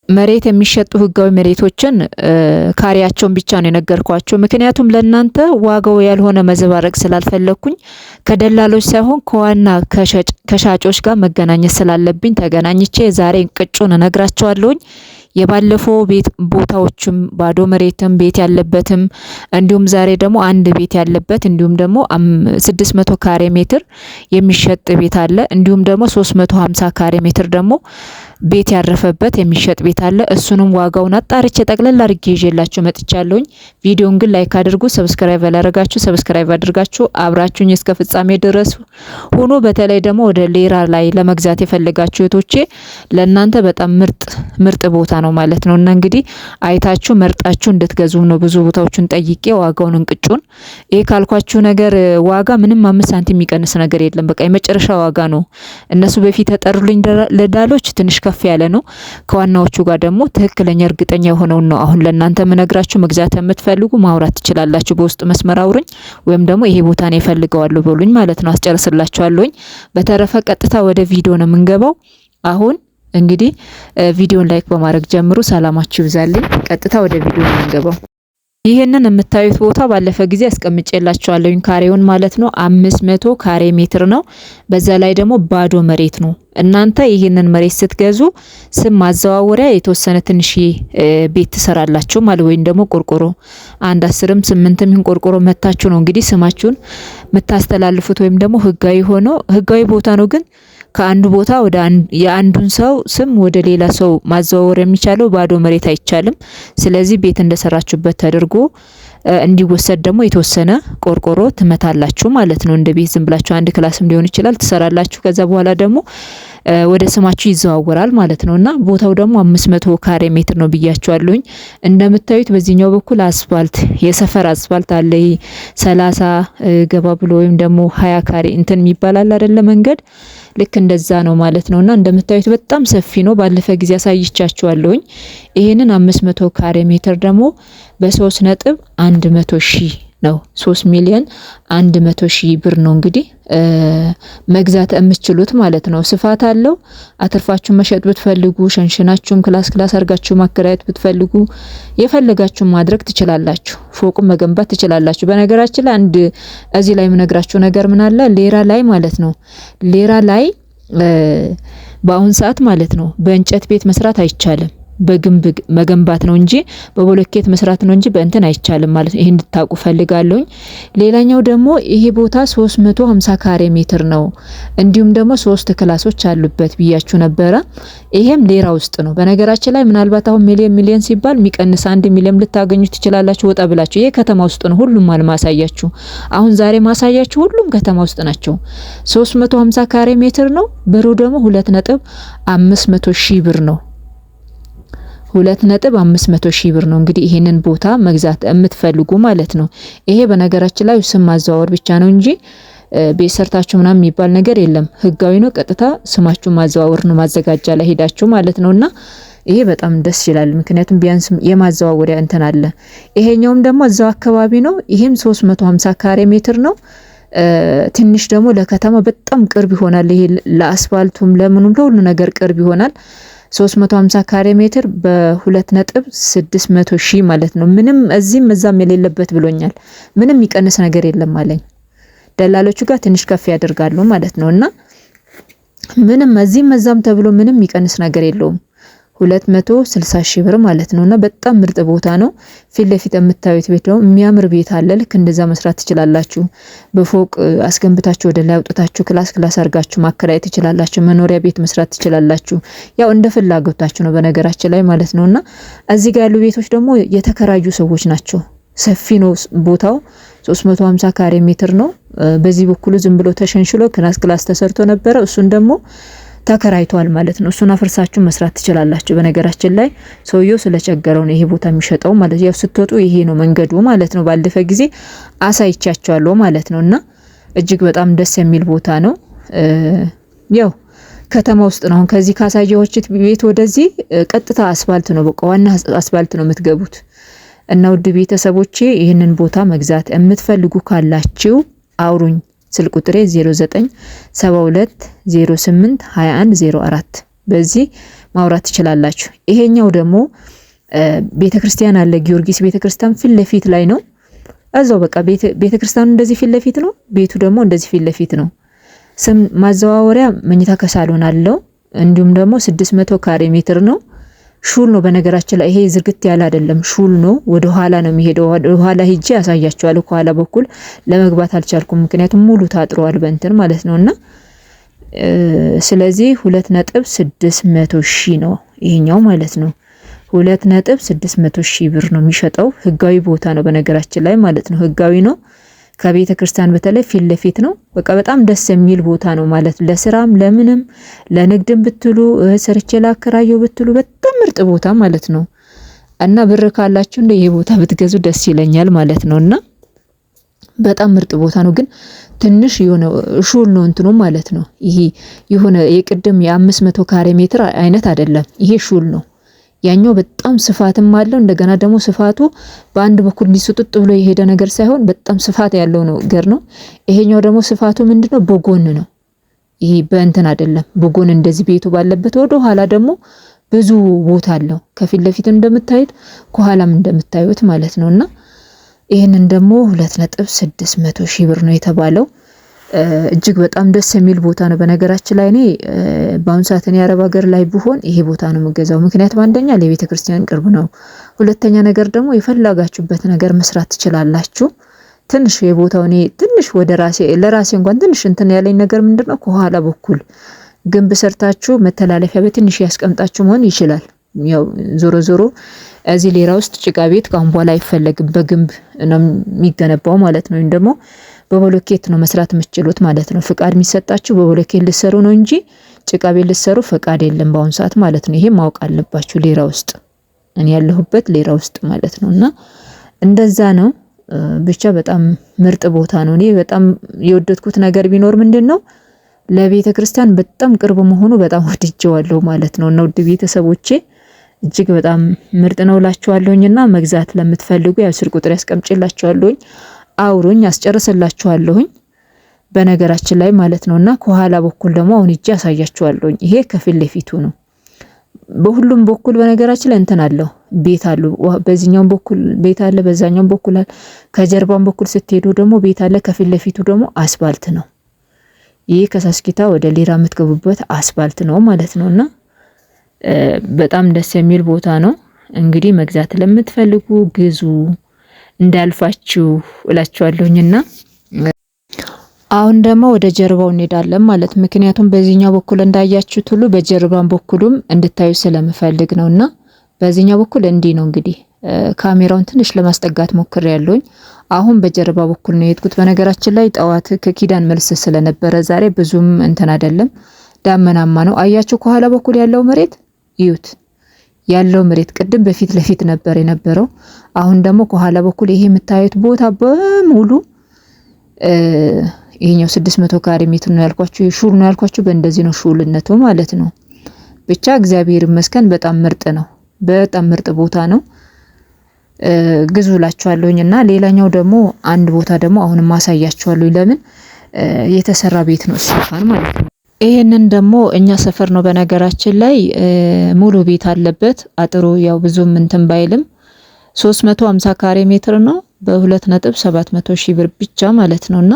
መሬት የሚሸጡ ህጋዊ መሬቶችን ካሪያቸውን ብቻ ነው የነገርኳቸው። ምክንያቱም ለእናንተ ዋጋው ያልሆነ መዘባረቅ ስላልፈለኩኝ ከደላሎች ሳይሆን ከዋና ከሻጮች ጋር መገናኘት ስላለብኝ ተገናኝቼ ዛሬ ቅጩን እነግራቸዋለሁኝ። የባለፈው ቤት ቦታዎችም ባዶ መሬትም ቤት ያለበትም እንዲሁም ዛሬ ደግሞ አንድ ቤት ያለበት እንዲሁም ደግሞ 600 ካሬ ሜትር የሚሸጥ ቤት አለ። እንዲሁም ደግሞ 350 ካሬ ሜትር ደግሞ ቤት ያረፈበት የሚሸጥ ቤት አለ። እሱንም ዋጋውን አጣርቼ ጠቅለል አድርጌ ይዤላችሁ መጥቻለሁኝ። ቪዲዮን ግን ላይክ አድርጉ፣ ሰብስክራይብ ያላደረጋችሁ ሰብስክራይብ አድርጋችሁ አብራችሁኝ እስከ ፍጻሜ ድረስ ሆኖ በተለይ ደግሞ ወደ ሌራ ላይ ለመግዛት የፈለጋችሁ እህቶቼ ለእናንተ በጣም ምርጥ ቦታ ነው ማለት ነው። እና እንግዲህ አይታችሁ መርጣችሁ እንድትገዙ ነው። ብዙ ቦታዎችን ጠይቄ ዋጋውን እንቅጩን ይሄ ካልኳችሁ ነገር ዋጋ ምንም 5 ሳንቲም የሚቀንስ ነገር የለም። በቃ የመጨረሻ ዋጋ ነው። እነሱ በፊት ተጠሩልኝ ለዳሎች ትንሽ ከፍ ያለ ነው። ከዋናዎቹ ጋር ደግሞ ትክክለኛ እርግጠኛ የሆነው ነው አሁን ለእናንተ መነግራችሁ። መግዛት የምትፈልጉ ማውራት ትችላላችሁ። በውስጥ መስመር አውሩኝ ወይም ደግሞ ይሄ ቦታ ነው ይፈልገዋለሁ በሉኝ ማለት ነው። አስጨርስላችኋለሁኝ። በተረፈ ቀጥታ ወደ ቪዲዮ ነው የምንገባው። አሁን እንግዲህ ቪዲዮን ላይክ በማድረግ ጀምሩ። ሰላማችሁ ይብዛልኝ። ቀጥታ ወደ ቪዲዮ ነው የምንገባው። ይሄንን የምታዩት ቦታ ባለፈ ጊዜ አስቀምጬላችኋለሁኝ ካሬውን ማለት ነው። 500 ካሬ ሜትር ነው። በዛ ላይ ደግሞ ባዶ መሬት ነው። እናንተ ይሄንን መሬት ስትገዙ ስም ማዘዋወሪያ የተወሰነ ትንሽ ቤት ትሰራላችሁ ማለት ወይም ደግሞ ቆርቆሮ 10ም 8ም ይሁን ቆርቆሮ መታችሁ ነው እንግዲህ ስማችሁን የምታስተላልፉት ወይም ደግሞ ህጋዊ ቦታ ነው። ግን ከአንዱ ቦታ ወደ የአንዱን ሰው ስም ወደ ሌላ ሰው ማዘዋወር የሚቻለው ባዶ መሬት አይቻልም። ስለዚህ ቤት እንደሰራችሁበት ተደርጎ እንዲወሰድ ደግሞ የተወሰነ ቆርቆሮ ትመታላችሁ ማለት ነው። እንደ ቤት ዝም ብላችሁ አንድ ክላስም ሊሆን ይችላል ትሰራላችሁ። ከዛ በኋላ ደግሞ ወደ ስማችሁ ይዘዋወራል ማለት ነውና ቦታው ደግሞ 500 ካሬ ሜትር ነው ብያችኋለሁኝ። እንደምታዩት በዚህኛው በኩል አስፋልት የሰፈር አስፋልት አለ። 30 ገባ ብሎ ወይም ደግሞ 20 ካሬ እንትን የሚባላል አይደለ መንገድ ልክ እንደዛ ነው ማለት ነውና እንደምታዩት በጣም ሰፊ ነው። ባለፈ ጊዜ አሳይቻችኋለሁኝ። ይሄንን 500 ካሬ ሜትር ደግሞ በ3.100,000 ነው 3 ሚሊዮን 100,000 ብር ነው እንግዲህ መግዛት የምትችሉት ማለት ነው። ስፋት አለው። አትርፋችሁ መሸጥ ብትፈልጉ ሸንሽናችሁም ክላስ አርጋችሁ ማከራየት ብትፈልጉ የፈለጋችሁን ማድረግ ትችላላችሁ። ፎቁን መገንባት ትችላላችሁ። በነገራችን ላይ አንድ እዚህ ላይ የምነግራችሁ ነገር ምን አለ ሌራ ላይ ማለት ነው። ሌራ ላይ በአሁን ሰዓት ማለት ነው በእንጨት ቤት መስራት አይቻልም። በግንብ መገንባት ነው እንጂ በቦሎኬት መስራት ነው እንጂ በእንትን አይቻልም ማለት ነው። ይሄን እንድታውቁ ፈልጋለሁኝ። ሌላኛው ደግሞ ይሄ ቦታ 350 ካሬ ሜትር ነው። እንዲሁም ደግሞ 3 ክላሶች አሉበት ብያችሁ ነበረ። ይሄም ሌራ ውስጥ ነው። በነገራችን ላይ ምናልባት አሁን ሚሊዮን ሲባል የሚቀንስ 1 ሚሊዮን ልታገኙ ትችላላችሁ ወጣ ብላችሁ። ይሄ ከተማ ውስጥ ነው። ሁሉም ማሳያችሁ አሁን ዛሬ ማሳያችሁ ሁሉም ከተማ ውስጥ ናቸው። 350 ካሬ ሜትር ነው። ብሩ ደግሞ 2.500,000 ብር ነው። 2.500,000 ብር ነው እንግዲህ ይሄንን ቦታ መግዛት የምትፈልጉ ማለት ነው። ይሄ በነገራችን ላይ ስም ማዘዋወር ብቻ ነው እንጂ ቤት ሰርታችሁ ምናምን የሚባል ነገር የለም። ህጋዊ ነው። ቀጥታ ስማችሁ ማዘዋወር ነው ማዘጋጃ ላይ ሄዳችሁ ማለት ነውና ይሄ በጣም ደስ ይላል። ምክንያቱም ቢያንስ የማዘዋወሪያ እንትን አለ። ይሄኛውም ደግሞ እዛው አካባቢ ነው። ይሄም 350 ካሬ ሜትር ነው። ትንሽ ደግሞ ለከተማ በጣም ቅርብ ይሆናል። ይሄ ለአስፋልቱም ለምኑም ለሁሉ ነገር ቅርብ ይሆናል። 350 ካሬ ሜትር በ2.600,000 ማለት ነው። ምንም እዚህም እዛም የሌለበት ብሎኛል። ምንም ይቀንስ ነገር የለም አለኝ። ደላሎቹ ጋር ትንሽ ከፍ ያደርጋሉ ማለት ነውና ምንም እዚህም እዛም ተብሎ ምንም ይቀንስ ነገር የለውም። 260,000 ብር ማለት ነውና በጣም ምርጥ ቦታ ነው። ፊት ለፊት የምታዩት ቤት ነው። የሚያምር ቤት አለ። ልክ እንደዛ መስራት ትችላላችሁ። በፎቅ አስገንብታችሁ ወደ ላይ አውጥታችሁ ክላስ አርጋችሁ ማከራየት ትችላላችሁ። መኖሪያ ቤት መስራት ትችላላችሁ። ያው እንደ ፍላጎታችሁ ነው በነገራችን ላይ ማለት ነውና እዚህ ጋር ያሉ ቤቶች ደግሞ የተከራዩ ሰዎች ናቸው። ሰፊ ነው ቦታው 350 ካሬ ሜትር ነው። በዚህ በኩል ዝም ብሎ ተሸንሽሎ ክላስ ተሰርቶ ነበረ። እሱን ደግሞ ተከራይቷል ማለት ነው። እሱን አፍርሳችሁ መስራት ትችላላችሁ። በነገራችን ላይ ሰውየው ስለቸገረው ነው ይሄ ቦታ የሚሸጠው ማለት ያው ስትወጡ ይሄ ነው መንገዱ ማለት ነው። ባለፈ ጊዜ አሳይቻችኋለሁ ማለት ነውና እጅግ በጣም ደስ የሚል ቦታ ነው። ያው ከተማ ውስጥ ነው። አሁን ከዚህ ካሳየሁት ቤት ወደዚህ ቀጥታ አስፋልት ነው። በቃ ዋና አስፋልት ነው የምትገቡት። እና ውድ ቤተሰቦቼ ይህንን ቦታ መግዛት የምትፈልጉ ካላችሁ አውሩኝ። ስልክ ቁጥሬ 0972082104 በዚህ ማውራት ትችላላችሁ። ይሄኛው ደግሞ ቤተክርስቲያን አለ፣ ጊዮርጊስ ቤተክርስቲያን ፊት ለፊት ላይ ነው። እዛው በቃ ቤተክርስቲያኑ እንደዚህ ፊት ለፊት ነው፣ ቤቱ ደግሞ እንደዚህ ፊት ለፊት ነው። ስም ማዘዋወሪያ መኝታ ከሳሎን አለው። እንዲሁም ደግሞ 600 ካሬ ሜትር ነው። ሹል ነው በነገራችን ላይ ይሄ ዝርግት ያለ አይደለም፣ ሹል ነው። ወደ ኋላ ነው የሚሄደው። ወደ ኋላ ሂጄ ያሳያቸዋለሁ። ከኋላ በኩል ለመግባት አልቻልኩም፣ ምክንያቱም ሙሉ ታጥሯል በእንትን ማለት ነውና ስለዚህ 2.600 ሺህ ነው ይሄኛው ማለት ነው። 2.600 ሺህ ብር ነው የሚሸጠው። ህጋዊ ቦታ ነው በነገራችን ላይ ማለት ነው። ህጋዊ ነው። ከቤተ ክርስቲያን በተለይ ፊት ለፊት ነው። በቃ በጣም ደስ የሚል ቦታ ነው ማለት ለስራም ለምንም ለንግድም ብትሉ ሰርቼ ላከራየው ብትሉ በጣም ምርጥ ቦታ ማለት ነው። እና ብር ካላችሁ እንደ ይሄ ቦታ ብትገዙ ደስ ይለኛል ማለት ነውና በጣም ምርጥ ቦታ ነው። ግን ትንሽ የሆነ ሹል ነው እንትኑ ማለት ነው። ይሄ የሆነ የቅድም የ500 ካሬ ሜትር አይነት አይደለም። ይሄ ሹል ነው። ያኛው በጣም ስፋትም አለው። እንደገና ደግሞ ስፋቱ በአንድ በኩል እንዲስጥጥ ብሎ የሄደ ነገር ሳይሆን በጣም ስፋት ያለው ነው ገር ነው። ይሄኛው ደግሞ ስፋቱ ምንድነው በጎን ነው። ይሄ በእንትን አይደለም። በጎን እንደዚህ ቤቱ ባለበት ወደ ኋላ ደግሞ ብዙ ቦታ አለው። ከፊት ለፊት እንደምታዩት ከኋላም እንደምታዩት ማለት ነውና ይሄንን ደግሞ 2.600 ሺህ ብር ነው የተባለው። እጅግ በጣም ደስ የሚል ቦታ ነው። በነገራችን ላይ እኔ በአሁን ሰዓት እኔ አረብ ሀገር ላይ ብሆን ይሄ ቦታ ነው የምገዛው። ምክንያቱም አንደኛ ለቤተ ክርስቲያን ቅርብ ነው፣ ሁለተኛ ነገር ደግሞ የፈለጋችሁበት ነገር መስራት ትችላላችሁ። ትንሽ የቦታው እኔ ትንሽ ወደ ለራሴ እንኳን ትንሽ እንትን ያለኝ ነገር ምንድነው ከኋላ በኩል ግንብ ሰርታችሁ መተላለፊያ በትንሽ ያስቀምጣችሁ መሆን ይችላል። ያው ዞሮ ዞሮ እዚህ ሌላ ውስጥ ጭቃ ቤት ካሁን በኋላ አይፈለግም፣ በግንብ ነው የሚገነባው ማለት ነው። ወይም ደግሞ በብሎኬት ነው መስራት የምትችሉት ማለት ነው። ፍቃድ የሚሰጣችሁ በብሎኬት ልትሰሩ ነው እንጂ ጭቃ ቤት ልትሰሩ ፍቃድ የለም በአሁን ሰዓት ማለት ነው። ይሄ ማወቅ አለባችሁ። ሌላ ውስጥ እኔ ያለሁበት ሌላ ውስጥ ማለት ነውና እንደዛ ነው። ብቻ በጣም ምርጥ ቦታ ነው። እኔ በጣም የወደድኩት ነገር ቢኖር ምንድነው ለቤተ ክርስቲያን በጣም ቅርብ መሆኑ በጣም ወድጄዋለሁ ማለት ነው። እና ውድ ቤተሰቦቼ እጅግ በጣም ምርጥ ነው እላችኋለሁኝና መግዛት ለምትፈልጉ ያው ስልክ ቁጥር ያስቀምጭላችኋለሁኝ፣ አውሩኝ፣ አስጨርስላችኋለሁኝ በነገራችን ላይ ማለት ነውና ከኋላ በኩል ደግሞ አሁን እጄ ያሳያችኋለሁኝ። ይሄ ከፊት ለፊቱ ነው። በሁሉም በኩል በነገራችን ላይ እንትን አለው፣ ቤት አሉ። በዚህኛው በኩል ቤት አለ፣ በዛኛው በኩል አለ። ከጀርባም በኩል ስትሄዱ ደግሞ ቤት አለ። ከፊት ለፊቱ ደግሞ አስፋልት ነው። ይሄ ከሳስኪታ ወደ ሌላ የምትገቡበት አስፋልት ነው ማለት ነውና በጣም ደስ የሚል ቦታ ነው። እንግዲህ መግዛት ለምትፈልጉ ግዙ እንዳልፋችሁ እላችኋለሁኝና አሁን ደግሞ ወደ ጀርባው እንሄዳለን ማለት ምክንያቱም በዚህኛው በኩል እንዳያችሁት ሁሉ በጀርባም በኩልም እንድታዩ ስለምፈልግ ነውና በዚህኛው በኩል እንዲህ ነው። እንግዲህ ካሜራውን ትንሽ ለማስጠጋት ሞክሬያለሁኝ። አሁን በጀርባ በኩል ነው የሄድኩት። በነገራችን ላይ ጠዋት ከኪዳን መልስ ስለነበረ ዛሬ ብዙም እንትን አይደለም፣ ዳመናማ ነው። አያችሁ ከኋላ በኩል ያለው መሬት ይዩት። ያለው መሬት ቅድም በፊት ለፊት ነበር የነበረው። አሁን ደግሞ ከኋላ በኩል ይሄ የምታዩት ቦታ በሙሉ ይሄኛው 600 ካሬ ሜትር ነው ያልኳችሁ። ሹል ነው ያልኳችሁ በእንደዚህ ነው ሹልነቱ ማለት ነው። ብቻ እግዚአብሔር ይመስገን በጣም ምርጥ ነው። በጣም ምርጥ ቦታ ነው። ግዙላችኋለሁኝና ሌላኛው ደግሞ አንድ ቦታ ደግሞ አሁን ማሳያችኋለሁ። ለምን የተሰራ ቤት ነው እሱፋን ማለት ነው። ይሄንን ደግሞ እኛ ሰፈር ነው በነገራችን ላይ ሙሉ ቤት አለበት። አጥሩ ያው ብዙም እንትን ባይልም 350 ካሬ ሜትር ነው በ2.700 ሺህ ብር ብቻ ማለት ነውና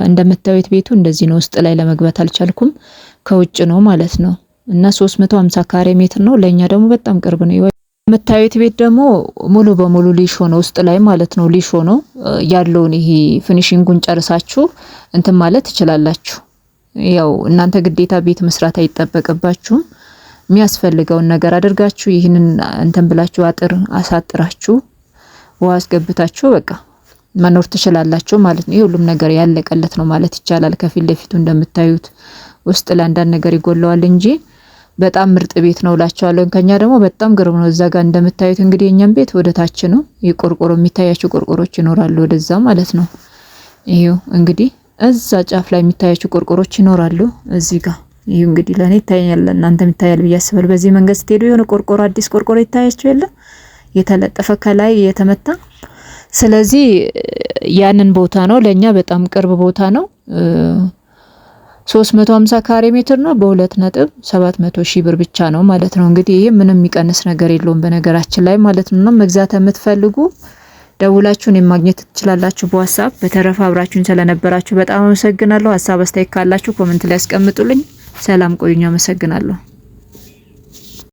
እንደምታዩት ቤቱ እንደዚህ ነው። ውስጥ ላይ ለመግባት አልቻልኩም፣ ከውጭ ነው ማለት ነው። እና 350 ካሬ ሜትር ነው። ለኛ ደግሞ በጣም ቅርብ ነው። የምታዩት ቤት ደግሞ ሙሉ በሙሉ ሊሾ ነው፣ ውስጥ ላይ ማለት ነው ሊሾ ነው ያለውን። ይሄ ፊኒሺንጉን ጨርሳችሁ እንትን ማለት ትችላላችሁ። ያው እናንተ ግዴታ ቤት መስራት አይጠበቅባችሁም። የሚያስፈልገውን ነገር አድርጋችሁ ይህንን እንትን ብላችሁ አጥር አሳጥራችሁ ውሃ አስገብታችሁ በቃ መኖር ትችላላችሁ ማለት ነው። ይሄ ሁሉም ነገር ያለቀለት ነው ማለት ይቻላል። ከፊት ለፊቱ እንደምታዩት ውስጥ ላይ አንዳንድ ነገር ይጎለዋል እንጂ በጣም ምርጥ ቤት ነው እላችኋለሁ። ከኛ ደግሞ በጣም ግርም ነው። እዛ ጋር እንደምታዩት እንግዲህ የኛም ቤት ወደ ታች ነው። የቆርቆሮ የሚታያቸው ቆርቆሮች ይኖራሉ ወደዛ ማለት ነው። ይሄው እንግዲህ እዛ ጫፍ ላይ የሚታያቸው ቆርቆሮች ይኖራሉ። እዚህ ጋር ይሄው እንግዲህ ለኔ ይታያል፣ እናንተም ይታያል ብዬ አስባለሁ። በዚህ መንገድ ስትሄዱ የሆነ ቆርቆሮ አዲስ ቆርቆሮ ይታያችሁ የለ የተለጠፈ ከላይ የተመታ። ስለዚህ ያንን ቦታ ነው ለኛ በጣም ቅርብ ቦታ ነው። 350 ካሬ ሜትር ነው በ2.700 ሺህ ብር ብቻ ነው ማለት ነው። እንግዲህ ይሄ ምንም የሚቀንስ ነገር የለውም በነገራችን ላይ ማለት ነው። መግዛት የምትፈልጉ ደውላችሁን የማግኘት ትችላላችሁ በዋትስአፕ። በተረፈ አብራችሁን ስለነበራችሁ በጣም አመሰግናለሁ። ሀሳብ አስተያየት ካላችሁ ኮሜንት ላይ አስቀምጡልኝ። ሰላም ቆዩኝ። አመሰግናለሁ።